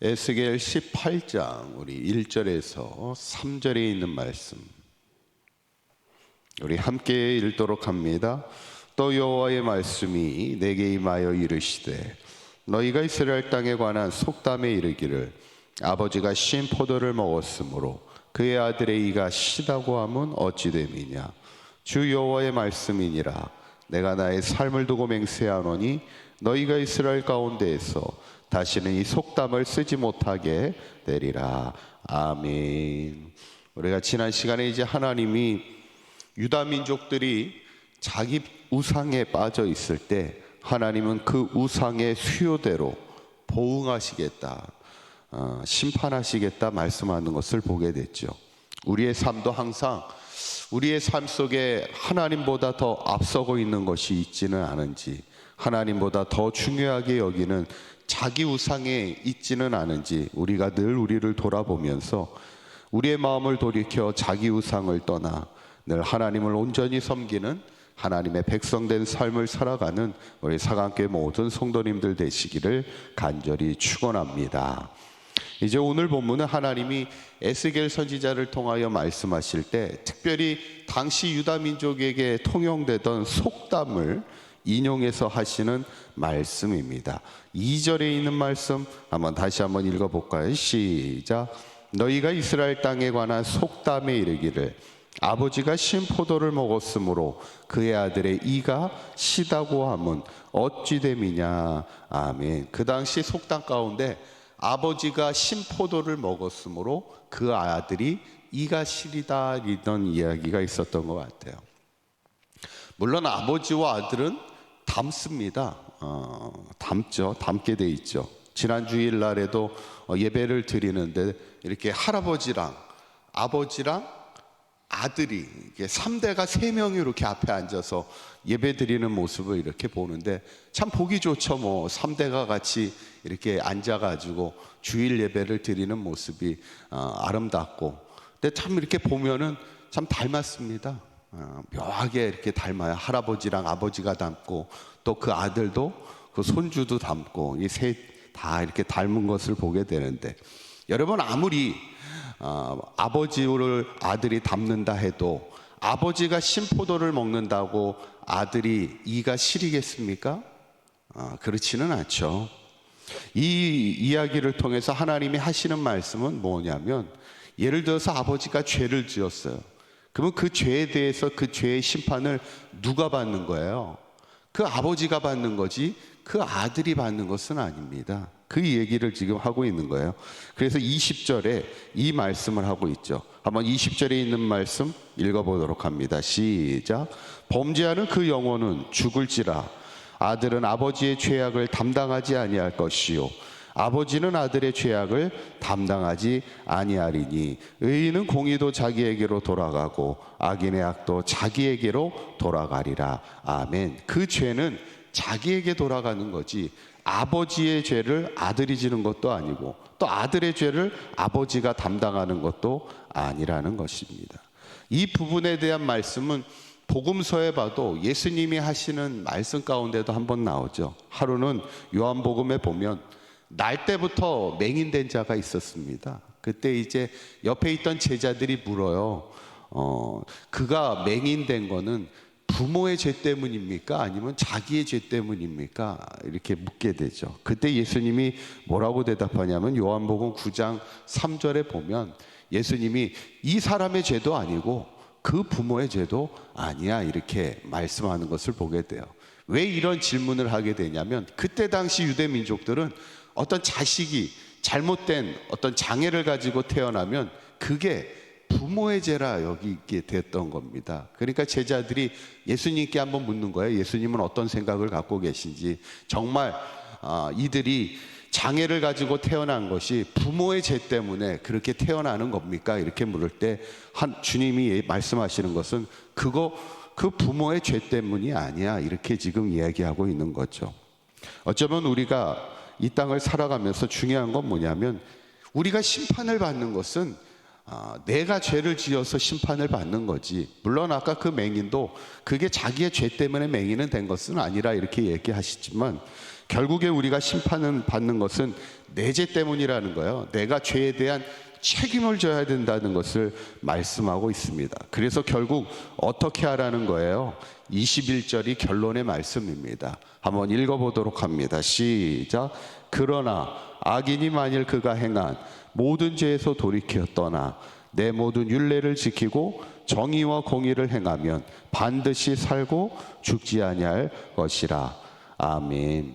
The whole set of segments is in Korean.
에스겔 18장 우리 1절에서 3절에 있는 말씀 우리 함께 읽도록 합니다. 또 여호와의 말씀이 내게 임하여 이르시되 너희가 이스라엘 땅에 관한 속담에 이르기를 아버지가 신 포도를 먹었으므로 그의 아들의 이가 시다고 함은 어찌 됨이냐. 주 여호와의 말씀이니라. 내가 나의 삶을 두고 맹세하노니 너희가 이스라엘 가운데에서 다시는 이 속담을 쓰지 못하게 되리라. 아멘. 우리가 지난 시간에 이제 하나님이 유다 민족들이 자기 우상에 빠져 있을 때 하나님은 그 우상의 수요대로 보응하시겠다, 심판하시겠다 말씀하는 것을 보게 됐죠. 우리의 삶도 항상 우리의 삶 속에 하나님보다 더 앞서고 있는 것이 있지는 않은지, 하나님보다 더 중요하게 여기는 자기 우상에 있지는 않은지 우리가 늘 우리를 돌아보면서 우리의 마음을 돌이켜 자기 우상을 떠나 늘 하나님을 온전히 섬기는 하나님의 백성된 삶을 살아가는 우리 사강교회 모든 성도님들 되시기를 간절히 축원합니다. 이제 오늘 본문은 하나님이 에스겔 선지자를 통하여 말씀하실 때 특별히 당시 유다 민족에게 통용되던 속담을 인용해서 하시는 말씀입니다. 2절에 있는 말씀 다시 한번 읽어볼까요? 시작. 너희가 이스라엘 땅에 관한 속담에 이르기를 아버지가 신 포도를 먹었으므로 그의 아들의 이가 시다고 함은 어찌 됨이냐. 아멘. 그 당시 속담 가운데 아버지가 신 포도를 먹었으므로 그 아들이 이가 시리다 이런 이야기가 있었던 것 같아요. 물론 아버지와 아들은 닮습니다. 닮게 돼 있죠. 지난 주일날에도 예배를 드리는데 이렇게 할아버지랑 아버지랑 아들이 3대가 3명이 이렇게 앞에 앉아서 예배 드리는 모습을 이렇게 보는데 참 보기 좋죠. 3대가 같이 이렇게 앉아가지고 주일 예배를 드리는 모습이 아름답고, 근데 참 이렇게 보면은 참 닮았습니다. 묘하게 이렇게 닮아요. 할아버지랑 아버지가 닮고 또 그 아들도 그 손주도 닮고 이 셋 다 이렇게 닮은 것을 보게 되는데, 여러분 아무리 아버지를 아들이 닮는다 해도 아버지가 신포도를 먹는다고 아들이 이가 시리겠습니까? 그렇지는 않죠. 이 이야기를 통해서 하나님이 하시는 말씀은 뭐냐면, 예를 들어서 아버지가 죄를 지었어요. 그러면 그 죄에 대해서 그 죄의 심판을 누가 받는 거예요? 그 아버지가 받는 거지 그 아들이 받는 것은 아닙니다. 그 얘기를 지금 하고 있는 거예요. 그래서 20절에 이 말씀을 하고 있죠. 한번 20절에 있는 말씀 읽어보도록 합니다. 시작. 범죄하는 그 영혼은 죽을지라. 아들은 아버지의 죄악을 담당하지 아니할 것이요 아버지는 아들의 죄악을 담당하지 아니하리니 의인은 공의도 자기에게로 돌아가고 악인의 악도 자기에게로 돌아가리라. 아멘. 그 죄는 자기에게 돌아가는 거지 아버지의 죄를 아들이 지는 것도 아니고 또 아들의 죄를 아버지가 담당하는 것도 아니라는 것입니다. 이 부분에 대한 말씀은 복음서에 봐도 예수님이 하시는 말씀 가운데도 한번 나오죠. 하루는 요한복음에 보면 날 때부터 맹인된 자가 있었습니다. 그때 이제 옆에 있던 제자들이 물어요. 그가 맹인된 거는 부모의 죄 때문입니까? 아니면 자기의 죄 때문입니까? 이렇게 묻게 되죠. 그때 예수님이 뭐라고 대답하냐면 요한복음 9장 3절에 보면 예수님이 이 사람의 죄도 아니고 그 부모의 죄도 아니야 이렇게 말씀하는 것을 보게 돼요. 왜 이런 질문을 하게 되냐면 그때 당시 유대 민족들은 어떤 자식이 잘못된 어떤 장애를 가지고 태어나면 그게 부모의 죄라 여기게 됐던 겁니다. 그러니까 제자들이 예수님께 한번 묻는 거예요. 예수님은 어떤 생각을 갖고 계신지, 정말 이들이 장애를 가지고 태어난 것이 부모의 죄 때문에 그렇게 태어나는 겁니까? 이렇게 물을 때 주님이 말씀하시는 것은 그 부모의 죄 때문이 아니야 이렇게 지금 이야기하고 있는 거죠. 어쩌면 우리가 이 땅을 살아가면서 중요한 건 뭐냐면 우리가 심판을 받는 것은 내가 죄를 지어서 심판을 받는 거지, 물론 아까 그 맹인도 그게 자기의 죄 때문에 맹인은 된 것은 아니라 이렇게 얘기하시지만 결국에 우리가 심판을 받는 것은 내 죄 때문이라는 거예요. 내가 죄에 대한 책임을 져야 된다는 것을 말씀하고 있습니다. 그래서 결국 어떻게 하라는 거예요? 21절이 결론의 말씀입니다. 한번 읽어보도록 합니다. 시작. 그러나 악인이 만일 그가 행한 모든 죄에서 돌이켜 떠나 내 모든 율례를 지키고 정의와 공의를 행하면 반드시 살고 죽지 아니할 것이라. 아멘.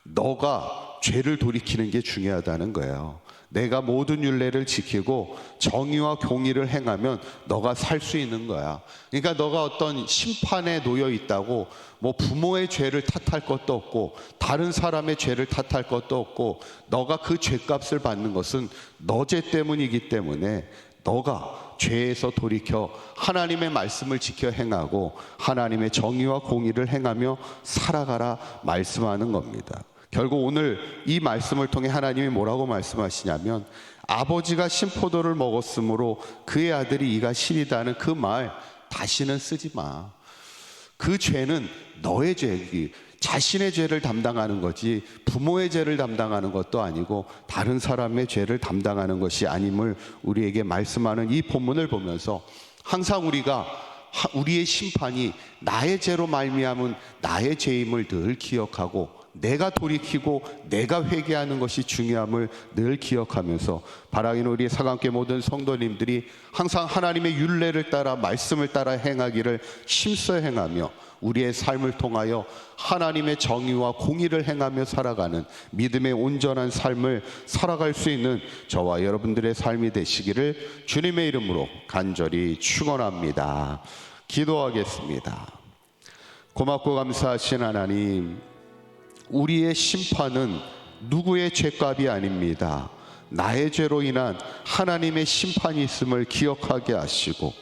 너가 죄를 돌이키는 게 중요하다는 거예요. 내가 모든 율례를 지키고 정의와 공의를 행하면 너가 살 수 있는 거야. 그러니까 너가 어떤 심판에 놓여 있다고 뭐 부모의 죄를 탓할 것도 없고 다른 사람의 죄를 탓할 것도 없고 너가 그 죄값을 받는 것은 너 죄 때문이기 때문에 너가 죄에서 돌이켜 하나님의 말씀을 지켜 행하고 하나님의 정의와 공의를 행하며 살아가라 말씀하는 겁니다. 결국 오늘 이 말씀을 통해 하나님이 뭐라고 말씀하시냐면 아버지가 신포도를 먹었으므로 그의 아들이 이가 시리다는 그 말 다시는 쓰지 마. 그 죄는 너의 죄, 자신의 죄를 담당하는 거지 부모의 죄를 담당하는 것도 아니고 다른 사람의 죄를 담당하는 것이 아님을 우리에게 말씀하는 이 본문을 보면서 항상 우리가 우리의 심판이 나의 죄로 말미암은 나의 죄임을 늘 기억하고 내가 돌이키고 내가 회개하는 것이 중요함을 늘 기억하면서 바라기는 우리 사강교회 모든 성도님들이 항상 하나님의 율례를 따라 말씀을 따라 행하기를 힘써 행하며 우리의 삶을 통하여 하나님의 정의와 공의를 행하며 살아가는 믿음의 온전한 삶을 살아갈 수 있는 저와 여러분들의 삶이 되시기를 주님의 이름으로 간절히 축원합니다. 기도하겠습니다. 고맙고 감사하신 하나님, 우리의 심판은 누구의 죄값이 아닙니다. 나의 죄로 인한 하나님의 심판이 있음을 기억하게 하시고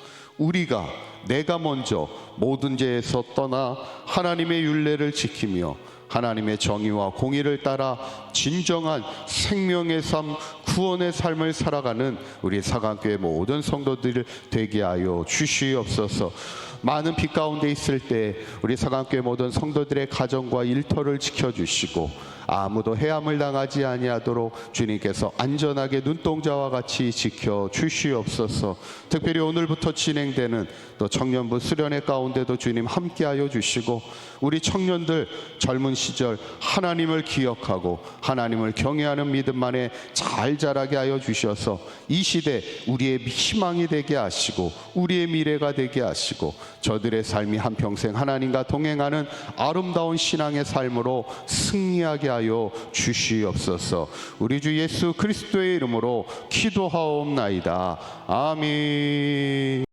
내가 먼저 모든 죄에서 떠나 하나님의 율례를 지키며 하나님의 정의와 공의를 따라 진정한 생명의 삶, 구원의 삶을 살아가는 우리 사강교회 모든 성도들 되게 하여 주시옵소서. 많은 빛 가운데 있을 때 우리 사강교회 모든 성도들의 가정과 일터를 지켜주시고 아무도 해함을 당하지 아니하도록 주님께서 안전하게 눈동자와 같이 지켜주시옵소서. 특별히 오늘부터 진행되는 또 청년부 수련회 가운데도 주님 함께하여 주시고 우리 청년들 젊은 시절 하나님을 기억하고 하나님을 경외하는 믿음 안에 잘 자라게 하여 주셔서 이 시대 우리의 희망이 되게 하시고 우리의 미래가 되게 하시고 저들의 삶이 한평생 하나님과 동행하는 아름다운 신앙의 삶으로 승리하게 하여 주시옵소서. 우리 주 예수 그리스도의 이름으로 기도하옵나이다. 아멘.